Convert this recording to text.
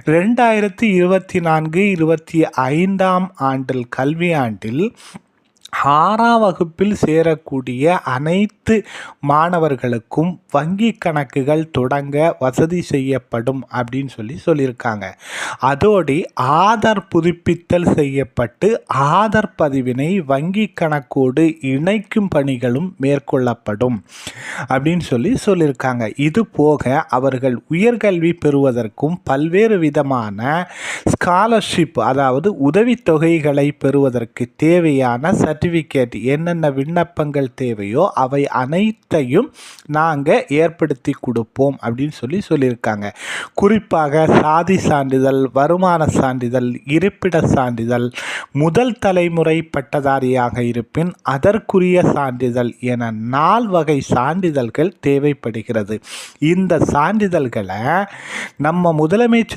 2024-25 கல்வியாண்டில் 6ஆம் வகுப்பில் சேரக்கூடிய அனைத்து மாணவர்களுக்கும் வங்கி கணக்குகள் தொடங்க வசதி செய்யப்படும் அப்படின்னு சொல்லியிருக்காங்க. அதோடு ஆதார் புதுப்பித்தல் செய்யப்பட்டு ஆதார் பதிவினை வங்கி கணக்கோடு இணைக்கும் பணிகளும் மேற்கொள்ளப்படும் அப்படின்னு சொல்லியிருக்காங்க. இது போக அவர்கள் உயர்கல்வி பெறுவதற்கும் பல்வேறு விதமான ஸ்காலர்ஷிப், அதாவது உதவித்தொகைகளை பெறுவதற்கு தேவையான சர்டிஃபிகேட், என்னென்ன விண்ணப்பங்கள் தேவையோ அவை அனைத்தையும் நாங்கள் ஏற்படுத்தி கொடுப்போம் அப்படின்னு சொல்லியிருக்காங்க. குறிப்பாக சாதி சான்றிதழ், வருமான சான்றிதழ், இருப்பிட சான்றிதழ், முதல் தலைமுறை பட்டதாரியாக இருப்பின் அதற்குரிய சான்றிதழ் என 4 வகை சான்றிதழ்கள் தேவைப்படுகிறது. இந்த சான்றிதழ்களை நம்ம முதலமைச்சர்